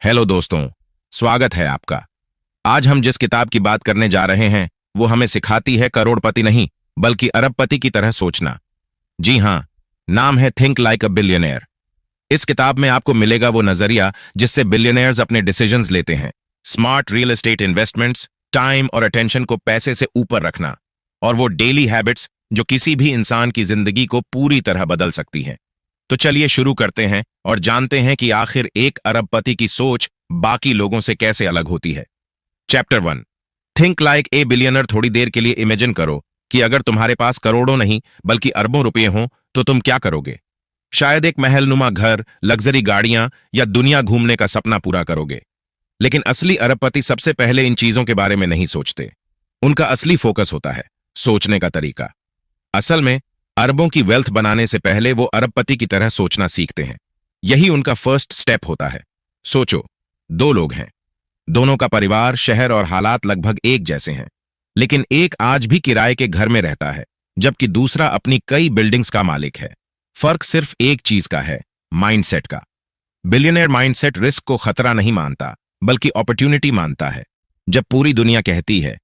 Hello दोस्तों, स्वागत है आपका। आज हम जिस किताब की बात करने जा रहे हैं वो हमें सिखाती है करोड़पति नहीं बल्कि अरबपति की तरह सोचना। जी हाँ, नाम है थिंक लाइक अ बिलियनेयर। इस किताब में आपको मिलेगा वो नजरिया जिससे बिलियनेयर्स अपने डिसीजंस लेते हैं। Smart real estate investments, time और अटेंशन को पैसे से ऊपर रखना, और वो डेली हैबिट्स जो किसी भी इंसान की जिंदगी को पूरी तरह बदल सकती हैं। तो चलिए शुरू करते हैं और जानते हैं कि आखिर एक अरबपति की सोच बाकी लोगों से कैसे अलग होती है। Chapter 1, think like a billionaire. थोड़ी देर के लिए इमेजिन करो कि अगर तुम्हारे पास करोड़ों नहीं बल्कि अरबों रुपए हों तो तुम क्या करोगे। शायद एक महलनुमा घर, लग्जरी गाड़ियां या दुनिया घूमने का सपना पूरा करोगे। लेकिन असली अरबपति सबसे पहले इन चीजों के बारे में नहीं सोचते। उनका असली फोकस होता है सोचने का तरीका। असल में अरबों की वेल्थ बनाने से पहले वो अरबपति की तरह सोचना सीखते हैं। यही उनका फर्स्ट स्टेप होता है। सोचो, दो लोग हैं, दोनों का परिवार, शहर और हालात लगभग एक जैसे हैं, लेकिन एक आज भी किराए के घर में रहता है जबकि दूसरा अपनी कई बिल्डिंग्स का मालिक है। फर्क सिर्फ एक चीज का है, माइंडसेट का। बिलियनर माइंडसेट रिस्क को खतरा नहीं मानता बल्कि अपॉर्चुनिटी मानता है। जब पूरी दुनिया कहती है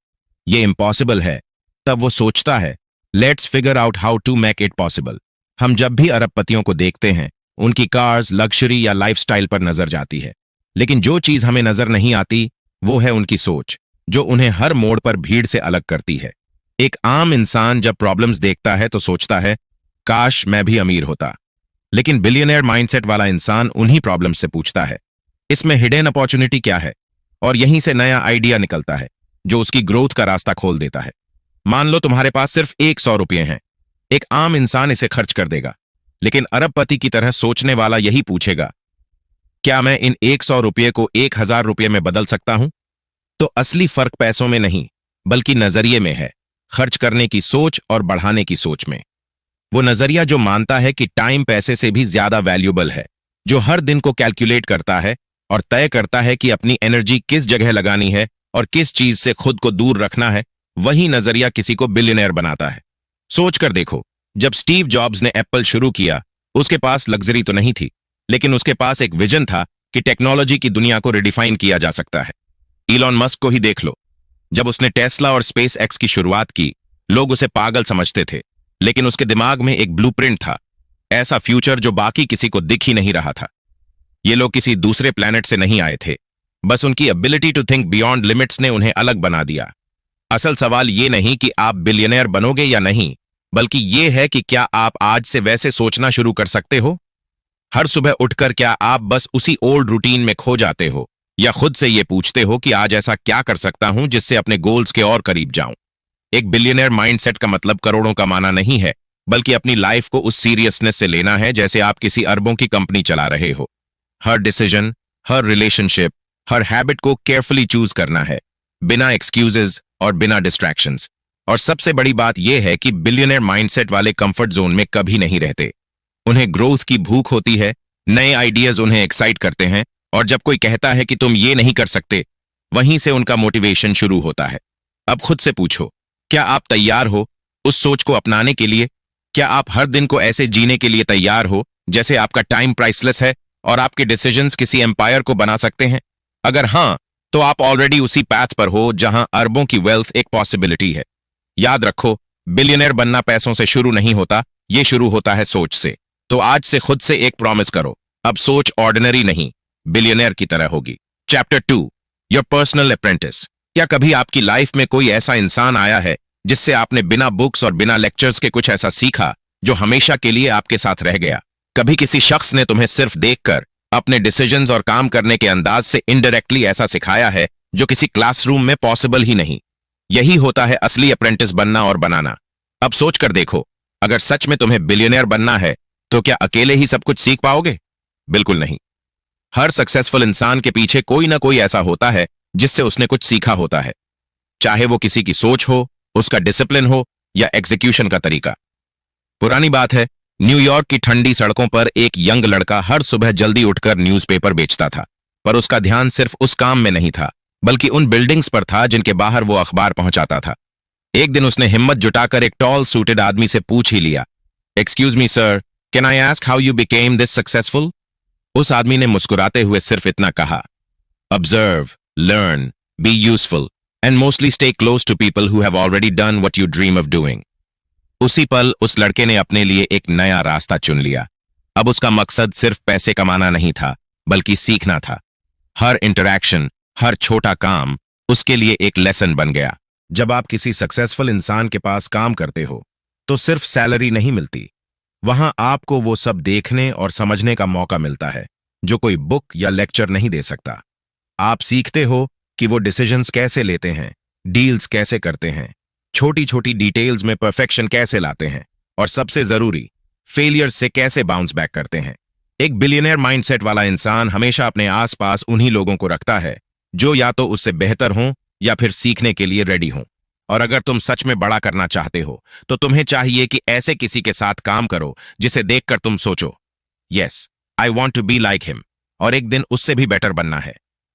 ये इम्पॉसिबल है, तब वो सोचता है let's figure out how to make it possible. हम जब भी अरबपतियों को देखते हैं उनकी कार्स, लग्जरी या लाइफस्टाइल पर नजर जाती है, लेकिन जो चीज हमें नजर नहीं आती वो है उनकी सोच, जो उन्हें हर मोड़ पर भीड़ से अलग करती है। एक आम इंसान जब प्रॉब्लम्स देखता है तो सोचता है काश मैं भी अमीर होता, लेकिन बिलियनर माइंडसेट वाला इंसान उन्हीं प्रॉब्लम्स से पूछता है इसमें हिडन अपॉर्चुनिटी क्या है, और यहीं से नया आइडिया निकलता है जो उसकी ग्रोथ का रास्ता खोल देता है। मान लो तुम्हारे पास सिर्फ 100 रुपये हैं। एक आम इंसान इसे खर्च कर देगा, लेकिन अरबपति की तरह सोचने वाला यही पूछेगा क्या मैं इन 100 रुपये को 1000 रुपये में बदल सकता हूं। तो असली फर्क पैसों में नहीं बल्कि नजरिए में है, खर्च करने की सोच और बढ़ाने की सोच में। वो नजरिया जो मानता है कि टाइम पैसे से भी ज्यादा वैल्यूबल है, जो हर दिन को कैलकुलेट करता है और तय करता है कि अपनी एनर्जी किस जगह लगानी है और किस चीज से खुद को दूर रखना है। वही नजरिया किसी को बिलियनर बनाता है। सोच कर देखो, जब स्टीव जॉब्स ने एप्पल शुरू किया उसके पास लग्जरी तो नहीं थी, लेकिन उसके पास एक विजन था कि टेक्नोलॉजी की दुनिया को रिडिफाइन किया जा सकता है। इलॉन मस्क को ही देख लो, जब उसने टेस्ला और स्पेस एक्स की शुरुआत की लोग उसे पागल समझते थे, लेकिन उसके दिमाग में एक ब्लूप्रिंट था, ऐसा फ्यूचर जो बाकी किसी को दिख ही नहीं रहा था। ये लोग किसी दूसरे प्लेनेट से नहीं आए थे, बस उनकी ability to think beyond limits ने उन्हें अलग बना दिया। असल सवाल ये नहीं कि आप बिलियनर बनोगे या नहीं, बल्कि ये है कि क्या आप आज से वैसे सोचना शुरू कर सकते हो। हर सुबह उठकर क्या आप बस उसी ओल्ड रूटीन में खो जाते हो, या खुद से ये पूछते हो कि आज ऐसा क्या कर सकता हूं जिससे अपने गोल्स के और करीब जाऊं। एक बिलियनर माइंडसेट का मतलब करोड़ों कमाना नहीं है, बल्कि अपनी लाइफ को उस सीरियसनेस से लेना है जैसे आप किसी अरबों की कंपनी चला रहे हो। हर डिसीजन, हर रिलेशनशिप, हर हैबिट को केयरफुली चूज करना है, बिना एक्सक्यूजेस और बिना डिस्ट्रैक्शंस। और सबसे बड़ी बात यह है कि बिलियनर माइंडसेट वाले कंफर्ट जोन में कभी नहीं रहते। उन्हें ग्रोथ की भूख होती है, नए आइडियाज उन्हें एक्साइट करते हैं, और जब कोई कहता है कि तुम ये नहीं कर सकते, वहीं से उनका मोटिवेशन शुरू होता है। अब खुद से पूछो, क्या आप तैयार हो उस सोच को अपनाने के लिए? क्या आप हर दिन को ऐसे जीने के लिए तैयार हो जैसे आपका टाइम प्राइसलेस है और आपके डिसीजंस किसी एम्पायर को बना सकते हैं? अगर हां, तो आप ऑलरेडी उसी पैथ पर हो जहां अरबों की वेल्थ एक पॉसिबिलिटी है। याद रखो, बिलियनर बनना पैसों से शुरू नहीं होता, ये शुरू होता है सोच से। तो आज से खुद से एक प्रॉमिस करो, अब सोच ऑर्डिनरी नहीं, बिलियनर की तरह होगी। Chapter 2, your personal apprentice. क्या कभी आपकी लाइफ में कोई ऐसा इंसान आया है जिससे आपने बिना बुक्स और बिना लेक्चर्स के कुछ ऐसा सीखा जो हमेशा के लिए आपके साथ रह गया? कभी किसी शख्स ने तुम्हें सिर्फ देखकर अपने डिसीजंस और काम करने के अंदाज से इनडायरेक्टली ऐसा सिखाया है जो किसी क्लासरूम में पॉसिबल ही नहीं। यही होता है असली अप्रेंटिस बनना और बनाना। अब सोच कर देखो, अगर सच में तुम्हें बिलियनर बनना है तो क्या अकेले ही सब कुछ सीख पाओगे? बिल्कुल नहीं। हर सक्सेसफुल इंसान के पीछे कोई ना कोई ऐसा होता है जिससे उसने कुछ सीखा होता है, चाहे वो किसी की सोच हो, उसका डिसिप्लिन हो या एग्जीक्यूशन का तरीका। पुरानी बात है, न्यूयॉर्क की ठंडी सड़कों पर एक यंग लड़का हर सुबह जल्दी उठकर न्यूज़पेपर बेचता था, पर उसका ध्यान सिर्फ उस काम में नहीं था बल्कि उन बिल्डिंग्स पर था जिनके बाहर वो अखबार पहुंचाता था। एक दिन उसने हिम्मत जुटाकर एक टॉल सूटेड आदमी से पूछ ही लिया, excuse me sir, can I ask how you became this successful? उस आदमी ने मुस्कुराते हुए सिर्फ इतना कहा, Observe, learn, be useful, and mostly stay close to people who have already done what you dream of doing. उसी पल उस लड़के ने अपने लिए एक नया रास्ता चुन लिया। अब उसका मकसद सिर्फ पैसे कमाना नहीं था, बल्कि सीखना था। हर इंटरैक्शन, हर छोटा काम उसके लिए एक लेसन बन गया। जब आप किसी सक्सेसफुल इंसान के पास काम करते हो तो सिर्फ सैलरी नहीं मिलती, वहां आपको वो सब देखने और समझने का मौका मिलता है जो कोई बुक या लेक्चर नहीं दे सकता। आप सीखते हो कि वो डिसीजंस कैसे लेते हैं, डील्स कैसे करते हैं, छोटी छोटी डिटेल्स में परफेक्शन कैसे लाते हैं, और सबसे जरूरी, फेलियर से कैसे बाउंस बैक करते हैं। एक बिलियनियर माइंडसेट वाला इंसान हमेशा अपने आसपास उन्हीं लोगों को रखता है जो या तो उससे बेहतर हों या फिर सीखने के लिए रेडी हों। और अगर तुम सच में बड़ा करना चाहते हो तो तुम्हें चाहिए कि ऐसे किसी के साथ काम करो जिसे देखकर तुम सोचो, yes, I want to be like him, और एक दिन उससे भी बेटर बनना है।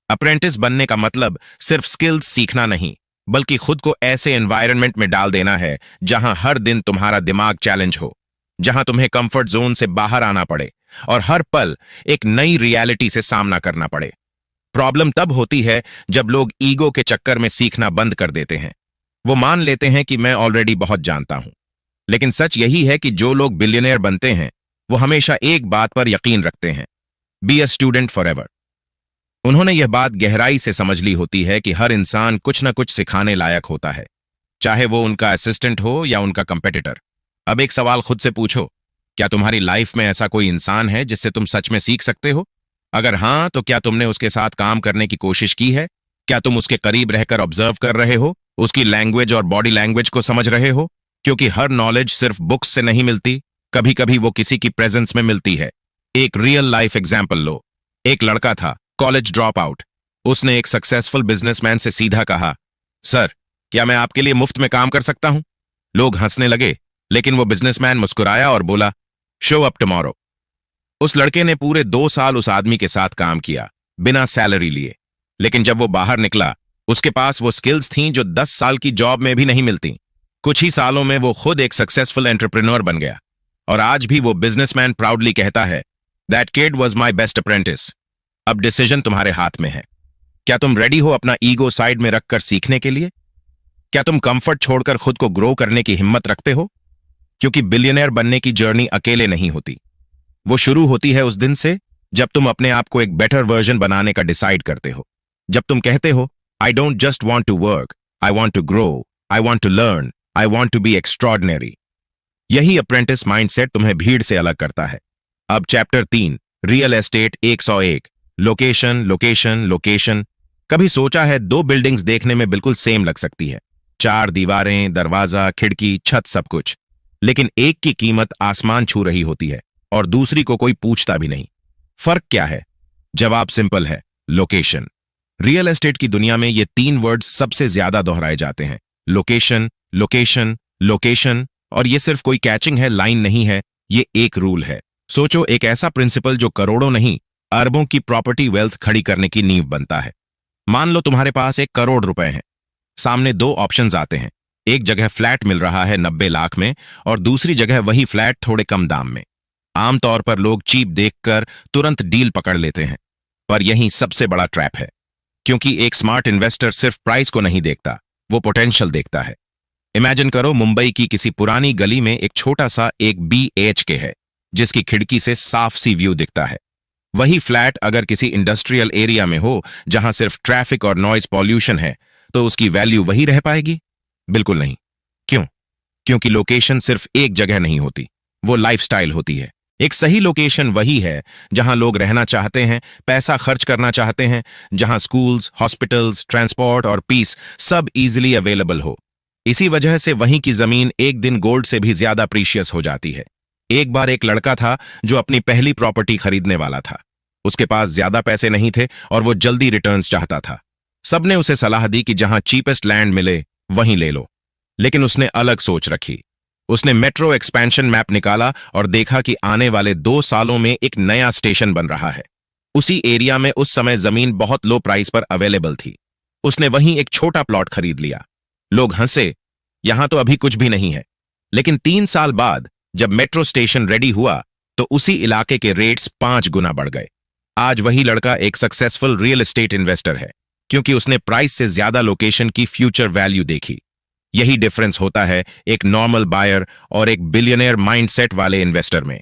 अप्रेंटिस बनने का मतलब सिर्फ स्किल्स सीखना नहीं, बल्कि खुद को ऐसे एनवायरनमेंट में डाल देना है जहां हर दिन तुम्हारा दिमाग चैलेंज हो, जहां तुम्हें कंफर्ट जोन से बाहर आना पड़े और हर पल एक नई रियलिटी से सामना करना पड़े। प्रॉब्लम तब होती है जब लोग ईगो के चक्कर में सीखना बंद कर देते हैं। वो मान लेते हैं कि मैं ऑलरेडी बहुत जानता हूं। लेकिन सच यही है कि जो लोग बिलियनियर बनते हैं वो हमेशा एक बात पर यकीन रखते हैं, be a student for ever. उन्होंने यह बात गहराई से समझ ली होती है कि हर इंसान कुछ न कुछ सिखाने लायक होता है, चाहे वो उनका असिस्टेंट हो या उनका कंपेटिटर। अब एक सवाल खुद से पूछो, क्या तुम्हारी लाइफ में ऐसा कोई इंसान है जिससे तुम सच में सीख सकते हो? अगर हां, तो क्या तुमने उसके साथ काम करने की कोशिश की है? क्या तुम उसके करीब रहकर ऑब्जर्व कर रहे हो, उसकी लैंग्वेज और बॉडी लैंग्वेज को समझ रहे हो? क्योंकि हर नॉलेज सिर्फ बुक्स से नहीं मिलती, कभी कभी वो किसी की प्रेजेंस में मिलती है। एक रियल लाइफ एग्जाम्पल लो। एक लड़का था, कॉलेज ड्रॉप आउट। उसने एक सक्सेसफुल बिजनेसमैन से सीधा कहा, सर, क्या मैं आपके लिए मुफ्त में काम कर सकता हूं? लोग हंसने लगे, लेकिन वो बिजनेसमैन मुस्कुराया और बोला, शो अप टुमारो। उस लड़के ने पूरे 2 साल उस आदमी के साथ काम किया, बिना सैलरी लिए। लेकिन जब वो बाहर निकला, उसके पास वो स्किल्स थीं जो 10 साल की जॉब में भी नहीं मिलती। कुछ ही सालों में वो खुद एक सक्सेसफुल एंटरप्रेन्योर बन गया, और आज भी वो बिजनेसमैन प्राउडली कहता है, that kid was my best apprentice. अब डिसीजन तुम्हारे हाथ में है। क्या तुम रेडी हो अपना ईगो साइड में रखकर सीखने के लिए? क्या तुम कंफर्ट छोड़कर खुद को ग्रो करने की हिम्मत रखते हो? क्योंकि बिलियनियर बनने की जर्नी अकेले नहीं होती। वो शुरू होती है उस दिन से जब तुम अपने आप को एक बेटर वर्जन बनाने का डिसाइड करते हो। जब तुम कहते हो, I don't just want to work, I want to grow, I want to learn, I want to be extraordinary. यही अप्रेंटिस माइंडसेट तुम्हें भीड़ से अलग करता है। अब chapter 3, real estate 101। Location, location, location. कभी सोचा है 2 बिल्डिंग्स देखने में बिल्कुल सेम लग सकती है, 4 दीवारें, दरवाजा, खिड़की, छत, सब कुछ। लेकिन एक की कीमत आसमान छू रही होती है और दूसरी को कोई पूछता भी नहीं। फर्क क्या है? जवाब सिंपल है, लोकेशन। रियल एस्टेट की दुनिया में ये 3 वर्ड्स सबसे ज्यादा दोहराए जाते हैं, लोकेशन, लोकेशन, लोकेशन। और ये सिर्फ कोई कैचिंग है लाइन नहीं है, ये एक रूल है। सोचो, एक ऐसा प्रिंसिपल जो करोड़ों नहीं, अरबों की प्रॉपर्टी वेल्थ खड़ी करने की नींव बनता है। मान लो तुम्हारे पास 1 करोड़ रुपए हैं। सामने 2 ऑप्शंस आते हैं। एक जगह फ्लैट मिल रहा है 90 लाख में, और दूसरी जगह वही फ्लैट थोड़े कम दाम में। आमतौर पर लोग चीप देखकर तुरंत डील पकड़ लेते हैं, पर यही सबसे बड़ा ट्रैप है। क्योंकि एक स्मार्ट इन्वेस्टर सिर्फ प्राइस को नहीं देखता, वो पोटेंशियल देखता है। इमेजिन करो, मुंबई की किसी पुरानी गली में एक छोटा सा एक BHK है, जिसकी खिड़की से साफ सी व्यू दिखता है। वही फ्लैट अगर किसी इंडस्ट्रियल एरिया में हो, जहां सिर्फ ट्रैफिक और नॉइज पॉल्यूशन है, तो उसकी वैल्यू वही रह पाएगी? बिल्कुल नहीं। क्यों? क्योंकि लोकेशन सिर्फ एक जगह नहीं होती, वो लाइफस्टाइल होती है। एक सही लोकेशन वही है जहां लोग रहना चाहते हैं, पैसा खर्च करना चाहते हैं, जहां स्कूल्स, हॉस्पिटल्स, ट्रांसपोर्ट और पीस सब इजीली अवेलेबल हो। इसी वजह से वहीं की जमीन एक दिन गोल्ड से भी ज्यादा प्रीशियस हो जाती है। एक बार एक लड़का था जो अपनी पहली प्रॉपर्टी खरीदने वाला था। उसके पास ज्यादा पैसे नहीं थे और वो जल्दी रिटर्न्स चाहता था। सबने उसे सलाह दी कि जहां चीपेस्ट लैंड मिले वहीं ले लो, लेकिन उसने अलग सोच रखी। उसने मेट्रो एक्सपेंशन मैप निकाला और देखा कि आने वाले 2 सालों में एक नया स्टेशन बन रहा है। उसी एरिया में उस समय जमीन बहुत लो प्राइस पर अवेलेबल थी। उसने वहीं एक छोटा प्लॉट खरीद लिया। लोग हंसे, यहां तो अभी कुछ भी नहीं है। लेकिन 3 साल बाद जब मेट्रो स्टेशन रेडी हुआ तो उसी इलाके के रेट्स 5 गुना बढ़ गए। आज वही लड़का एक सक्सेसफुल रियल एस्टेट इन्वेस्टर है, क्योंकि उसने प्राइस से ज्यादा लोकेशन की फ्यूचर वैल्यू देखी। यही डिफरेंस होता है एक नॉर्मल बायर और एक बिलियनियर माइंडसेट वाले इन्वेस्टर में।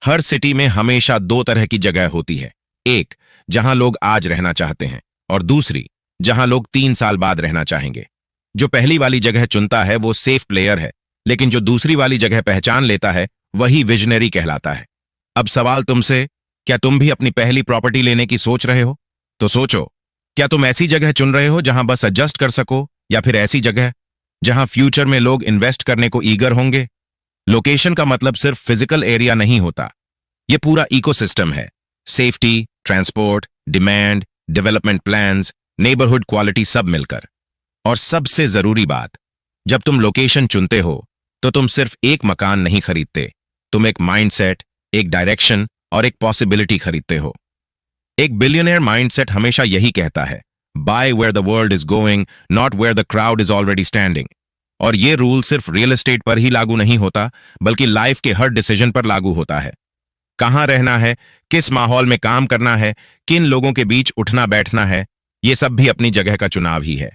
हर सिटी में हमेशा दो तरह की जगह होती है, एक जहां लोग आज रहना चाहते हैं और दूसरी जहां लोग 3 साल बाद रहना चाहेंगे। जो पहली वाली जगह चुनता है वो सेफ प्लेयर है, लेकिन जो दूसरी वाली जगह पहचान लेता है वही विजनरी कहलाता है। अब सवाल तुमसे, क्या तुम भी अपनी पहली प्रॉपर्टी लेने की सोच रहे हो? तो सोचो, क्या तुम ऐसी जगह चुन रहे हो जहां बस एडजस्ट कर सको, या फिर ऐसी जगह जहां फ्यूचर में लोग इन्वेस्ट करने को ईगर होंगे? लोकेशन का मतलब सिर्फ फिजिकल एरिया नहीं होता, ये पूरा इकोसिस्टम है। Safety, transport, demand, development plans, neighbourhood quality सब मिलकर। और सबसे जरूरी बात, जब तुम लोकेशन चुनते हो तो तुम सिर्फ एक मकान नहीं खरीदते, तुम एक माइंडसेट, एक डायरेक्शन और एक पॉसिबिलिटी खरीदते हो। एक बिलियनियर माइंडसेट हमेशा यही कहता है, buy where the world is going, not where the crowd is already standing. और ये रूल सिर्फ रियल एस्टेट पर ही लागू नहीं होता, बल्कि लाइफ के हर डिसीजन पर लागू होता है। कहां रहना है, किस माहौल में काम करना है, किन लोगों के बीच उठना बैठना है, ये सब भी अपनी जगह का चुनाव ही है।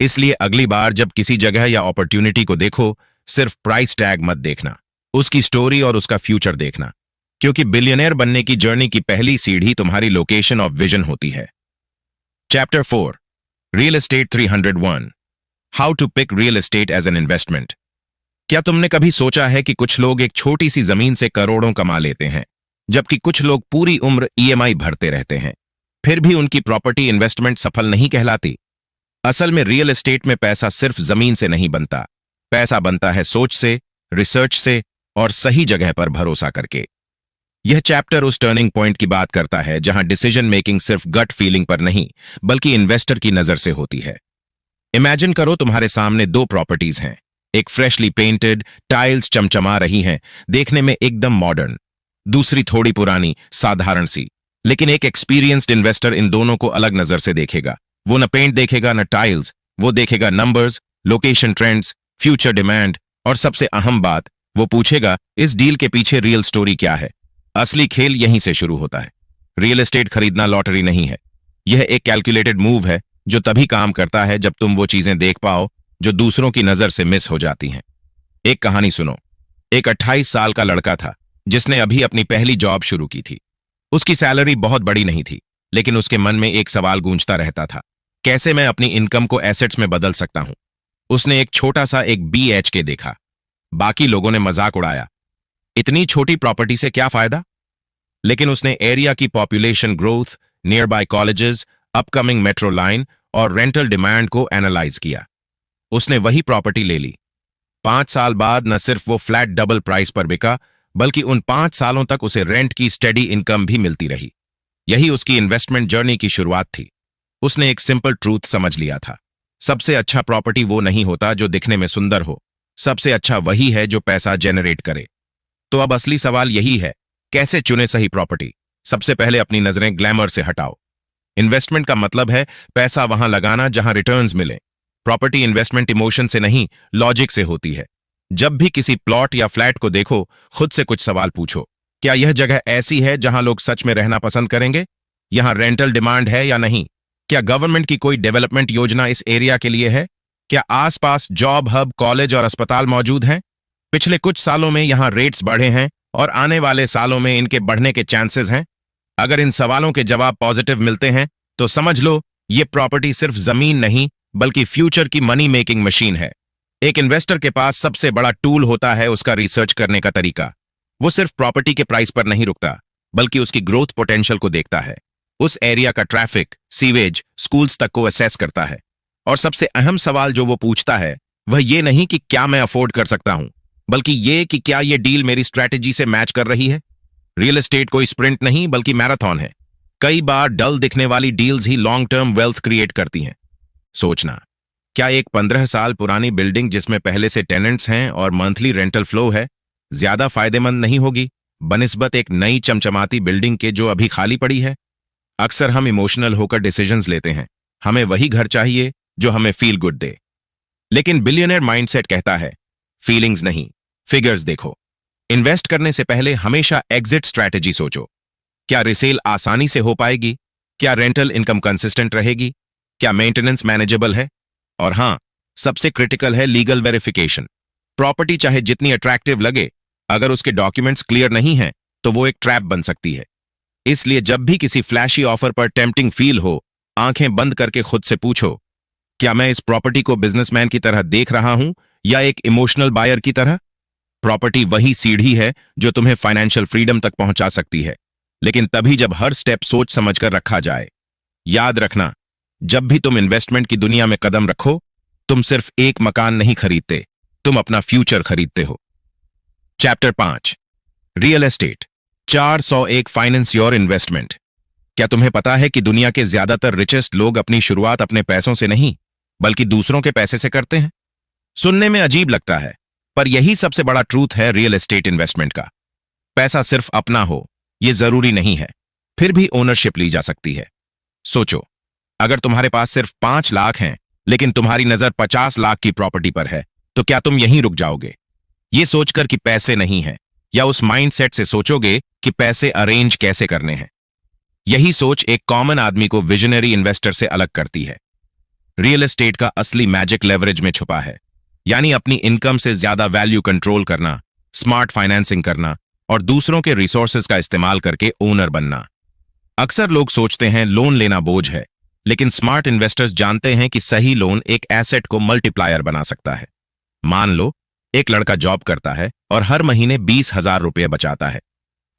इसलिए अगली बार जब किसी जगह या अपॉर्चुनिटी को देखो, सिर्फ प्राइस टैग मत देखना, उसकी स्टोरी और उसका फ्यूचर देखना, क्योंकि बिलियनियर बनने की जर्नी की पहली सीढ़ी तुम्हारी लोकेशन ऑफ विजन होती है। Chapter 4, real estate 301, how to pick real estate as an investment. क्या तुमने कभी सोचा है कि कुछ लोग एक छोटी सी जमीन से करोड़ों कमा लेते हैं, जबकि कुछ लोग पूरी उम्र ईएमआई भरते रहते हैं, फिर भी उनकी प्रॉपर्टी इन्वेस्टमेंट सफल नहीं कहलाती? असल में रियल एस्टेट में पैसा सिर्फ जमीन से नहीं बनता, पैसा बनता है सोच से, रिसर्च से और सही जगह पर भरोसा करके। यह चैप्टर उस टर्निंग पॉइंट की बात करता है जहां डिसीजन मेकिंग सिर्फ गट फीलिंग पर नहीं, बल्कि इन्वेस्टर की नजर से होती है। इमेजिन करो तुम्हारे सामने दो प्रॉपर्टीज हैं, एक फ्रेशली पेंटेड, टाइल्स चमचमा रही हैं, देखने में एकदम मॉडर्न, दूसरी थोड़ी पुरानी, साधारण सी। लेकिन एक एक्सपीरियंस्ड इन्वेस्टर इन दोनों को अलग नजर से देखेगा। वो न पेंट देखेगा न टाइल्स, वो देखेगा numbers, location trends, future demand और सबसे अहम बात, वो पूछेगा इस डील के पीछे रियल स्टोरी क्या है। असली खेल यहीं से शुरू होता है। रियल एस्टेट खरीदना लॉटरी नहीं है, यह एक कैलकुलेटेड मूव है जो तभी काम करता है जब तुम वो चीजें देख पाओ जो दूसरों की नजर से मिस हो जाती हैं। एक कहानी सुनो। एक 28 साल का लड़का था जिसने अभी अपनी पहली जॉब शुरू की थी। उसकी सैलरी बहुत बड़ी नहीं थी, लेकिन उसके मन में एक सवाल गूंजता रहता था, कैसे मैं अपनी इनकम को एसेट्स में बदल सकता हूं। उसने एक छोटा सा एक BHK देखा। बाकी लोगों ने मजाक उड़ाया, इतनी छोटी प्रॉपर्टी से क्या फायदा? लेकिन उसने एरिया की population growth, near by colleges, upcoming metro line और रेंटल डिमांड को एनालाइज किया। उसने वही प्रॉपर्टी ले ली। 5 साल बाद न सिर्फ वो फ्लैट डबल प्राइस पर बिका, बल्कि उन 5 सालों तक उसे रेंट की स्टेडी इनकम भी मिलती रही। यही उसकी इन्वेस्टमेंट जर्नी की शुरुआत थी। उसने एक सिंपल ट्रूथ समझ लिया था, सबसे अच्छा प्रॉपर्टी वो नहीं होता जो दिखने में सुंदर हो, सबसे अच्छा वही है जो पैसा जेनरेट करे। तो अब असली सवाल यही है, कैसे चुने सही प्रॉपर्टी? सबसे पहले अपनी नजरें ग्लैमर से हटाओ। इन्वेस्टमेंट का मतलब है पैसा वहां लगाना जहां रिटर्न्स मिले। प्रॉपर्टी इन्वेस्टमेंट इमोशन से नहीं, लॉजिक से होती है। जब भी किसी प्लॉट या फ्लैट को देखो, खुद से कुछ सवाल पूछो, क्या यह जगह ऐसी है जहां लोग सच में रहना पसंद करेंगे? यहां रेंटल डिमांड है या नहीं? क्या गवर्नमेंट की कोई डेवलपमेंट योजना इस एरिया के लिए है? क्या आसपास जॉब हब, कॉलेज और अस्पताल मौजूद हैं? पिछले कुछ सालों में यहां रेट्स बढ़े हैं और आने वाले सालों में इनके बढ़ने के चांसेस हैं। अगर इन सवालों के जवाब पॉजिटिव मिलते हैं तो समझ लो ये प्रॉपर्टी सिर्फ जमीन नहीं, बल्कि फ्यूचर की मनी मेकिंग मशीन है। एक इन्वेस्टर के पास सबसे बड़ा टूल होता है उसका रिसर्च करने का तरीका। वो सिर्फ प्रॉपर्टी के प्राइस पर नहीं रुकता, बल्कि उसकी ग्रोथ पोटेंशियल को देखता है। उस एरिया का ट्रैफिक, सीवेज, स्कूल्स तक को असेस करता है। और सबसे अहम सवाल जो वो पूछता है वह ये नहीं कि क्या मैं अफोर्ड कर सकता हूं, बल्कि ये कि क्या ये डील मेरी स्ट्रैटेजी से मैच कर रही है। रियल एस्टेट कोई स्प्रिंट नहीं, बल्कि मैराथन है। कई बार डल दिखने वाली डील्स ही लॉन्ग टर्म वेल्थ क्रिएट करती हैं। सोचना, क्या एक 15 साल पुरानी बिल्डिंग जिसमें पहले से टेनेंट्स हैं और मंथली रेंटल फ्लो है, ज्यादा फायदेमंद नहीं होगी बनिस्बत एक नई चमचमाती बिल्डिंग के जो अभी खाली पड़ी है? अक्सर हम इमोशनल होकर डिसीजंस लेते हैं, हमें वही घर चाहिए जो हमें फील गुड दे। लेकिन बिलियनियर माइंडसेट कहता है, फीलिंग्स नहीं, फिगर्स देखो। इन्वेस्ट करने से पहले हमेशा एग्जिट स्ट्रैटेजी सोचो। क्या रिसेल आसानी से हो पाएगी? क्या रेंटल इनकम कंसिस्टेंट रहेगी? क्या मेंटेनेंस मैनेजेबल है? और हां, सबसे क्रिटिकल है लीगल वेरिफिकेशन। प्रॉपर्टी चाहे जितनी अट्रैक्टिव लगे, अगर उसके डॉक्यूमेंट्स क्लियर नहीं हैं, तो वो एक ट्रैप बन सकती है। इसलिए जब भी किसी फ्लैशी ऑफर पर टेम्पटिंग फील हो, आंखें बंद करके खुद से पूछो, क्या मैं इस प्रॉपर्टी को बिजनेसमैन की तरह देख रहा हूं या एक इमोशनल बायर की तरह? प्रॉपर्टी वही सीढ़ी है जो तुम्हें फाइनेंशियल फ्रीडम तक पहुंचा सकती है, लेकिन तभी जब हर स्टेप सोच समझकर रखा जाए। याद रखना, जब भी तुम इन्वेस्टमेंट की दुनिया में कदम रखो, तुम सिर्फ एक मकान नहीं खरीदते, तुम अपना फ्यूचर खरीदते हो। Chapter 5, real estate 401 finance your investment. क्या तुम्हें पता है कि दुनिया के ज्यादातर रिचेस्ट लोग अपनी शुरुआत अपने पैसों से नहीं, बल्कि दूसरों के पैसे से करते हैं? सुनने में अजीब लगता है, पर यही सबसे बड़ा ट्रूथ है रियल एस्टेट इन्वेस्टमेंट का। पैसा सिर्फ अपना हो, यह जरूरी नहीं है, फिर भी ओनरशिप ली जा सकती है। सोचो, अगर तुम्हारे पास सिर्फ 5 लाख हैं, लेकिन तुम्हारी नजर 50 लाख की प्रॉपर्टी पर है, तो क्या तुम यहीं रुक जाओगे, ये सोचकर कि पैसे नहीं हैं, या उस माइंडसेट से सोचोगे कि पैसे अरेंज कैसे करने हैं? यही सोच एक कॉमन आदमी को विजनरी इन्वेस्टर से अलग करती है। रियल एस्टेट का असली मैजिक लेवरेज में छुपा है, यानी अपनी इनकम से ज्यादा वैल्यू कंट्रोल करना, स्मार्ट फाइनेंसिंग करना और दूसरों के रिसोर्सेज का इस्तेमाल करके ओनर बनना। अक्सर लोग सोचते हैं लोन लेना बोझ है, लेकिन स्मार्ट इन्वेस्टर्स जानते हैं कि सही लोन एक एसेट को मल्टीप्लायर बना सकता है। मान लो, एक लड़का जॉब करता है और हर महीने 20,000 रुपये बचाता है।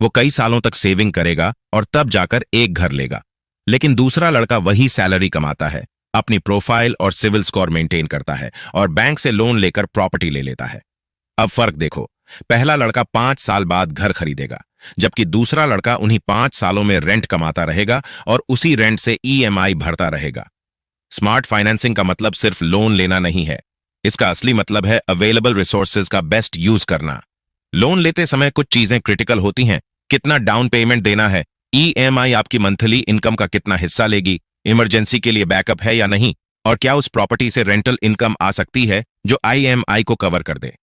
वो कई सालों तक सेविंग करेगा और तब जाकर एक घर लेगा। लेकिन दूसरा लड़का वही सैलरी कमाता है, अपनी प्रोफाइल और सिविल स्कोर मेंटेन करता है और बैंक से लोन लेकर प्रॉपर्टी ले लेता है। अब फर्क देखो, पहला लड़का 5 साल बाद घर खरीदेगा, जबकि दूसरा लड़का उन्हीं 5 सालों में रेंट कमाता रहेगा और उसी रेंट से ईएमआई भरता रहेगा। स्मार्ट फाइनेंसिंग का मतलब सिर्फ लोन लेना नहीं है, इसका असली मतलब है अवेलेबल रिसोर्सेज का बेस्ट यूज करना। लोन लेते समय कुछ चीजें क्रिटिकल होती हैं। कितना डाउन पेमेंट देना है, ईएमआई आपकी मंथली इनकम का कितना हिस्सा लेगी, इमरजेंसी के लिए बैकअप है या नहीं, और क्या उस प्रॉपर्टी से रेंटल इनकम आ सकती है जो आईएमआई को कवर कर दे।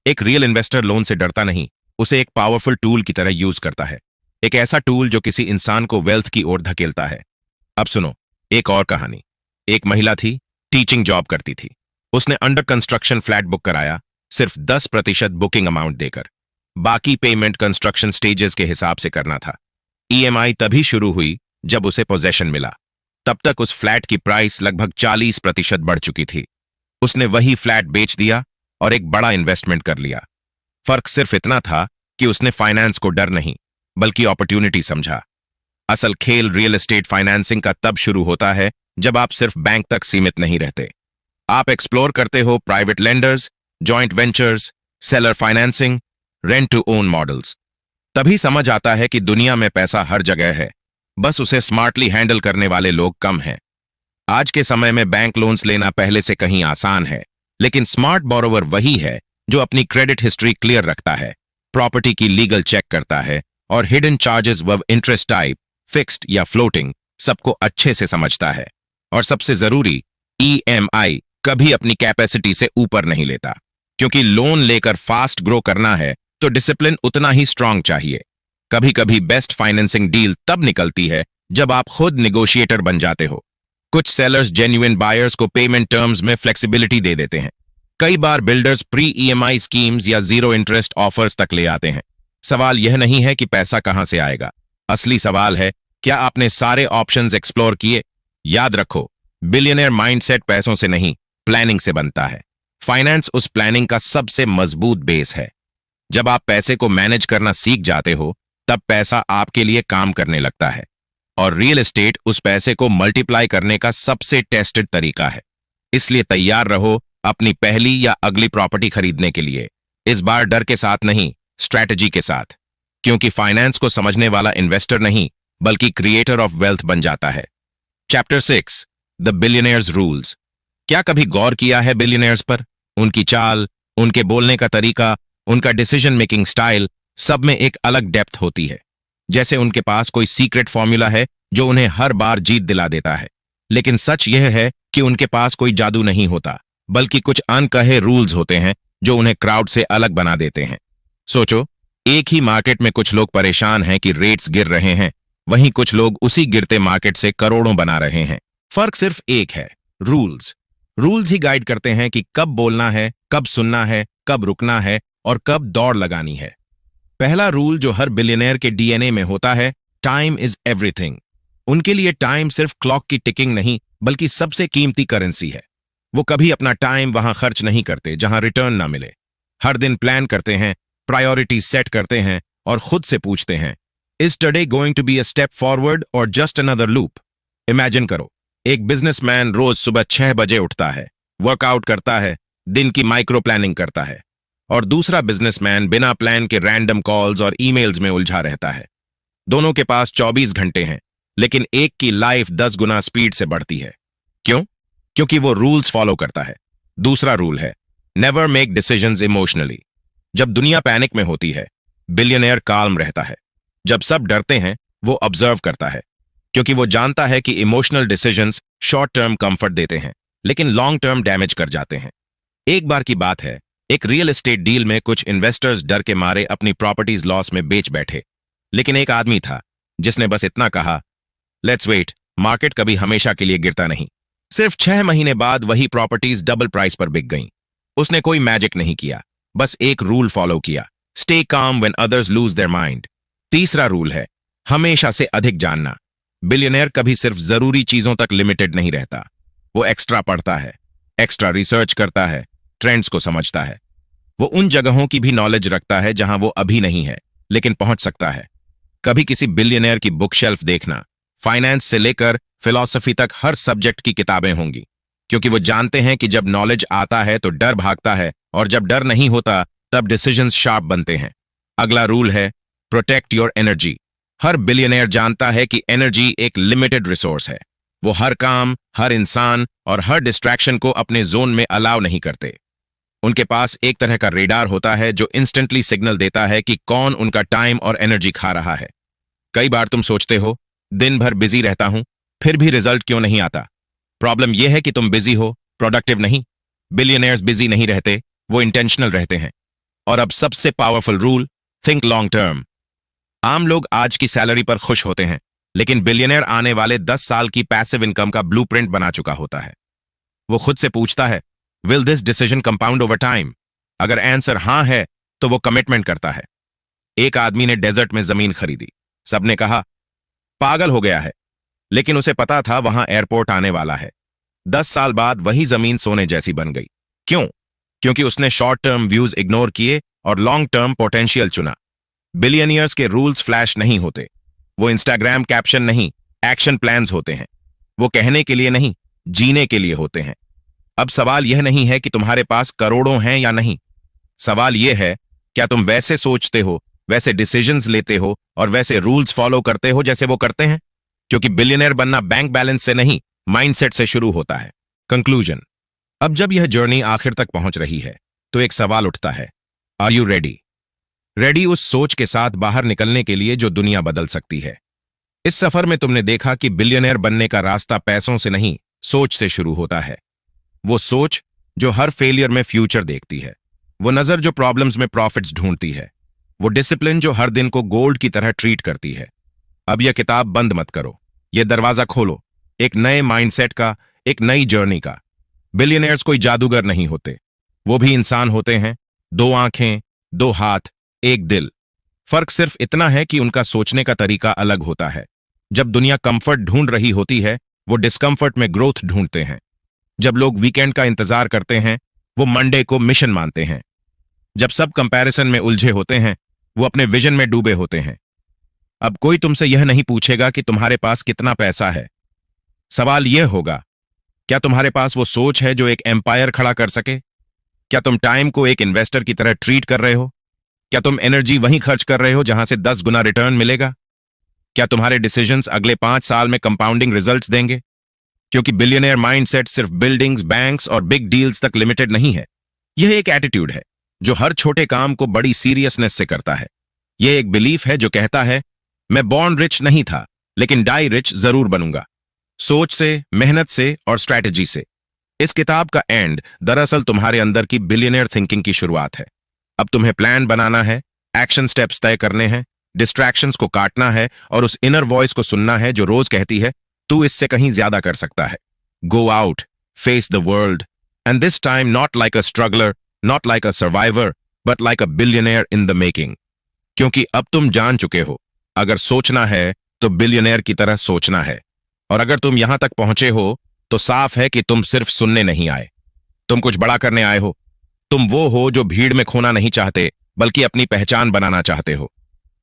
एक रियल इन्वेस्टर लोन से डरता नहीं, उसे एक पावरफुल टूल की तरह यूज करता है, एक ऐसा टूल जो किसी इंसान को वेल्थ की ओर धकेलता है। अब सुनो एक और कहानी। एक महिला थी, टीचिंग जॉब करती थी। उसने अंडर कंस्ट्रक्शन फ्लैट बुक कराया, सिर्फ 10% बुकिंग अमाउंट देकर। बाकी पेमेंट कंस्ट्रक्शन स्टेजेस के हिसाब से करना था। ईएमआई तभी शुरू हुई जब उसे पोजेशन मिला। तब तक उस फ्लैट की प्राइस लगभग 40% बढ़ चुकी थी। उसने वही फ्लैट बेच दिया और एक बड़ा इन्वेस्टमेंट कर लिया। फर्क सिर्फ इतना था कि उसने फाइनेंस को डर नहीं, बल्कि अपॉर्चुनिटी समझा। असल खेल रियल एस्टेट फाइनेंसिंग का तब शुरू होता है जब आप सिर्फ बैंक तक सीमित नहीं रहते। आप एक्सप्लोर करते हो private lenders, joint ventures, seller financing, rent to own models. तभी समझ आता है कि दुनिया में पैसा हर जगह है, बस उसे स्मार्टली हैंडल करने वाले लोग कम हैं। आज के समय में बैंक लोन्स लेना पहले से कहीं आसान है, लेकिन स्मार्ट बोरोवर वही है जो अपनी क्रेडिट हिस्ट्री क्लियर रखता है, प्रॉपर्टी की लीगल चेक करता है और हिडन चार्जेस व इंटरेस्ट टाइप, फिक्स्ड या फ्लोटिंग, सबको अच्छे से समझता है। और सबसे जरूरी, ईएमआई कभी अपनी कैपेसिटी से ऊपर नहीं लेता, क्योंकि लोन लेकर फास्ट ग्रो करना है तो डिसिप्लिन उतना ही स्ट्रांग चाहिए। कभी कभी बेस्ट फाइनेंसिंग डील तब निकलती है जब आप खुद निगोशिएटर बन जाते हो। कुछ सेलर्स जेन्युइन बायर्स को पेमेंट टर्म्स में फ्लेक्सिबिलिटी दे देते हैं। कई बार बिल्डर्स प्री ईएमआई स्कीम्स या जीरो इंटरेस्ट ऑफर्स तक ले आते हैं। सवाल यह नहीं है कि पैसा कहां से आएगा, असली सवाल है क्या आपने सारे ऑप्शंस एक्सप्लोर किए। याद रखो, बिलियनियर माइंडसेट पैसों से नहीं, प्लानिंग से बनता है। फाइनेंस उस प्लानिंग का सबसे मजबूत बेस है। जब आप पैसे को मैनेज करना सीख जाते हो, तब पैसा आपके लिए काम करने लगता है, और रियल एस्टेट उस पैसे को मल्टीप्लाई करने का सबसे टेस्टेड तरीका है। इसलिए तैयार रहो अपनी पहली या अगली प्रॉपर्टी खरीदने के लिए, इस बार डर के साथ नहीं, स्ट्रैटेजी के साथ, क्योंकि फाइनेंस को समझने वाला इन्वेस्टर नहीं, बल्कि क्रिएटर ऑफ वेल्थ बन जाता है। Chapter 6, the billionaires rules. क्या कभी गौर किया है बिलियनियर्स पर? उनकी चाल, उनके बोलने का तरीका, उनका डिसीजन मेकिंग स्टाइल, सब में एक अलग डेप्थ होती है। जैसे उनके पास कोई सीक्रेट फॉर्मूला है जो उन्हें हर बार जीत दिला देता है। लेकिन सच यह है कि उनके पास कोई जादू नहीं होता, बल्कि कुछ अनकहे रूल्स होते हैं जो उन्हें क्राउड से अलग बना देते हैं। सोचो, एक ही मार्केट में कुछ लोग परेशान हैं कि रेट्स गिर रहे हैं, वहीं कुछ लोग उसी गिरते मार्केट से करोड़ों बना रहे हैं। फर्क सिर्फ एक है, रूल्स। रूल्स ही गाइड करते हैं कि कब बोलना है, कब सुनना है, कब रुकना है और कब दौड़ लगानी है। पहला रूल जो हर बिलियनियर के डीएनए में होता है, टाइम इज एवरीथिंग। उनके लिए टाइम सिर्फ क्लॉक की टिकिंग नहीं, बल्कि सबसे कीमती करेंसी है। वो कभी अपना टाइम वहां खर्च नहीं करते जहां रिटर्न ना मिले। हर दिन प्लान करते हैं, प्रायोरिटीज सेट करते हैं और खुद से पूछते हैं, is today going to be a step forward और जस्ट अनदर लूप? इमेजिन करो, एक बिजनेसमैन रोज सुबह 6 बजे उठता है, वर्कआउट करता है, दिन की माइक्रो प्लानिंग करता है, और दूसरा बिजनेसमैन बिना प्लान के रैंडम कॉल्स और ईमेल्स में उलझा रहता है। दोनों के पास 24 घंटे हैं, लेकिन एक की लाइफ 10 गुना स्पीड से बढ़ती है। क्यों? क्योंकि वो रूल्स फॉलो करता है। दूसरा रूल है, नेवर मेक डिसीजंस इमोशनली। जब दुनिया पैनिक में होती है, बिलियनियर काल्म रहता है। जब सब डरते हैं, वो ऑब्जर्व करता है, क्योंकि वो जानता है कि emotional decisions short term comfort देते हैं, लेकिन लॉन्ग टर्म डैमेज कर जाते हैं। एक बार की बात है, एक रियल एस्टेट डील में कुछ इन्वेस्टर्स डर के मारे अपनी प्रॉपर्टीज लॉस में बेच बैठे, लेकिन एक आदमी था जिसने बस इतना कहा, लेट्स वेट, मार्केट कभी हमेशा के लिए गिरता नहीं। सिर्फ 6 महीने बाद वही प्रॉपर्टीज डबल प्राइस पर बिक गईं। उसने कोई मैजिक नहीं किया, बस एक रूल फॉलो किया, stay calm when others lose their mind. तीसरा रूल है, हमेशा से अधिक जानना। बिलियनियर कभी सिर्फ जरूरी चीजों तक लिमिटेड नहीं रहता। वो एक्स्ट्रा पढ़ता है, एक्स्ट्रा रिसर्च करता है, ट्रेंड्स को समझता है। वो उन जगहों की भी नॉलेज रखता है जहां वो अभी नहीं है, लेकिन पहुंच सकता है। कभी किसी बिलियनियर की बुक शेल्फ देखना, फाइनेंस से लेकर फिलॉसफी तक हर सब्जेक्ट की किताबें होंगी, क्योंकि वो जानते हैं कि जब नॉलेज आता है तो डर भागता है, और जब डर नहीं होता तब डिसीजंस शार्प बनते हैं। अगला रूल है, protect your energy. Her billionaire जानता है कि एनर्जी एक लिमिटेड रिसोर्स है। वो हर काम, हर इंसान और हर डिस्ट्रैक्शन को अपने जोन में अलाउ नहीं करते। उनके पास एक तरह का रेडार होता है जो इंस्टेंटली सिग्नल देता है कि कौन उनका टाइम और एनर्जी खा रहा है। कई बार तुम सोचते हो, दिन भर बिजी रहता हूं, फिर भी रिजल्ट क्यों नहीं आता? प्रॉब्लम यह है कि तुम बिजी हो, प्रोडक्टिव नहीं। बिलियनियर्स बिजी नहीं रहते, वो इंटेंशनल रहते हैं। और अब सबसे powerful rule, think long term. आम लोग आज की सैलरी पर खुश होते हैं, लेकिन बिलियनियर आने वाले 10 साल की पैसिव इनकम का ब्लूप्रिंट बना चुका होता है। वो खुद से पूछता है, will this decision compound over time? अगर आंसर हां है, तो वो कमिटमेंट करता है। एक आदमी ने डेजर्ट में जमीन खरीदी। सबने कहा, पागल हो गया है, लेकिन उसे पता था वहां एयरपोर्ट आने वाला है। 10 साल बाद वही जमीन सोने जैसी बन गई। क्यों? क्योंकि उसने शॉर्ट टर्म व्यूज इग्नोर किए और लॉन्ग टर्म पोटेंशियल चुना। बिलियनियर्स के रूल्स फ्लैश नहीं होते, वो इंस्टाग्राम कैप्शन नहीं, एक्शन प्लान्स होते हैं। वो कहने के लिए नहीं, जीने के लिए होते हैं। अब सवाल यह नहीं है कि तुम्हारे पास करोड़ों हैं या नहीं। सवाल यह है, क्या तुम वैसे सोचते हो, वैसे डिसीजंस लेते हो और वैसे रूल्स फॉलो करते हो जैसे वो करते हैं? क्योंकि बिलियनियर बनना बैंक बैलेंस से नहीं, माइंडसेट से शुरू होता है। कंक्लूजन। अब जब यह जर्नी आखिर तक पहुंच रही है, तो एक सवाल उठता है, आर यू रेडी? रेडी उस सोच के साथ बाहर निकलने के लिए जो दुनिया बदल सकती है। इस सफर में तुमने देखा कि बिलियनियर बनने का रास्ता पैसों से नहीं, सोच से शुरू होता है। वो सोच जो हर फेलियर में फ्यूचर देखती है, वो नजर जो प्रॉब्लम्स में प्रॉफिट्स ढूंढती है, वो डिसिप्लिन जो हर दिन को गोल्ड की तरह ट्रीट करती है। अब यह किताब बंद मत करो, यह दरवाजा खोलो, एक नए माइंडसेट का, एक नई जर्नी का। बिलियनियर्स कोई जादूगर नहीं होते, वो भी इंसान होते हैं, 2 आंखें, 2 हाथ, एक दिल। फर्क सिर्फ इतना है कि उनका सोचने का तरीका अलग होता है। जब दुनिया कंफर्ट ढूंढ रही होती है, वो डिस्कंफर्ट में ग्रोथ ढूंढते हैं। जब लोग वीकेंड का इंतजार करते हैं, वो मंडे को मिशन मानते हैं। जब सब कंपैरिजन में उलझे होते हैं, वो अपने विजन में डूबे होते हैं। अब कोई तुमसे यह नहीं पूछेगा कि तुम्हारे पास कितना पैसा है। सवाल यह होगा, क्या तुम्हारे पास वो सोच है जो एक एम्पायर खड़ा कर सके? क्या तुम टाइम को एक इन्वेस्टर की तरह ट्रीट कर रहे हो? क्या तुम एनर्जी वहीं खर्च कर रहे हो जहां से 10 गुना रिटर्न मिलेगा? क्या तुम्हारे डिसीजंस अगले 5 साल में कंपाउंडिंग रिजल्ट्स देंगे? क्योंकि बिलियनियर माइंडसेट सिर्फ बिल्डिंग्स, बैंक्स और बिग डील्स तक लिमिटेड नहीं है। यह एक एटीट्यूड है जो हर छोटे काम को बड़ी सीरियसनेस से करता है। यह एक बिलीफ है जो कहता है, मैं बॉर्न रिच नहीं था, लेकिन डाई रिच जरूर बनूंगा। सोच से, मेहनत से और स्ट्रैटेजी से। इस किताब का एंड दरअसल तुम्हारे अंदर की बिलियनियर थिंकिंग की शुरुआत है। अब तुम्हें प्लान बनाना है, एक्शन स्टेप्स तय करने हैं, डिस्ट्रैक्शंस को काटना है और उस इनर वॉइस को सुनना है जो रोज कहती है तू इससे कहीं ज्यादा कर सकता है। Go out, face the world, and this time not like a struggler, not like a survivor, but like a billionaire in the making. क्योंकि अब तुम जान चुके हो, अगर सोचना है तो बिलियनियर की तरह सोचना है। और अगर तुम यहां तक पहुंचे हो तो साफ है कि तुम सिर्फ सुनने नहीं आए, तुम कुछ बड़ा करने आए हो। तुम वो हो जो भीड़ में खोना नहीं चाहते, बल्कि अपनी पहचान बनाना चाहते हो।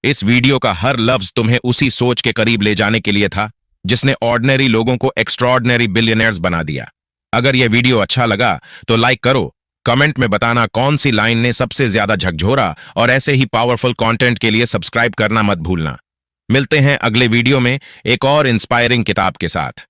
इस वीडियो का हर लफ्ज तुम्हें उसी सोच के करीब ले जाने के लिए था जिसने ऑर्डिनरी लोगों को एक्स्ट्रॉर्डिनरी बिलियनियर्स बना दिया। अगर यह वीडियो अच्छा लगा तो लाइक करो, कमेंट में बताना कौन सी लाइन ने सबसे ज्यादा झकझोरा, और ऐसे ही पावरफुल कंटेंट के लिए सब्सक्राइब करना मत भूलना। मिलते हैं अगले वीडियो में एक और इंस्पायरिंग किताब के साथ।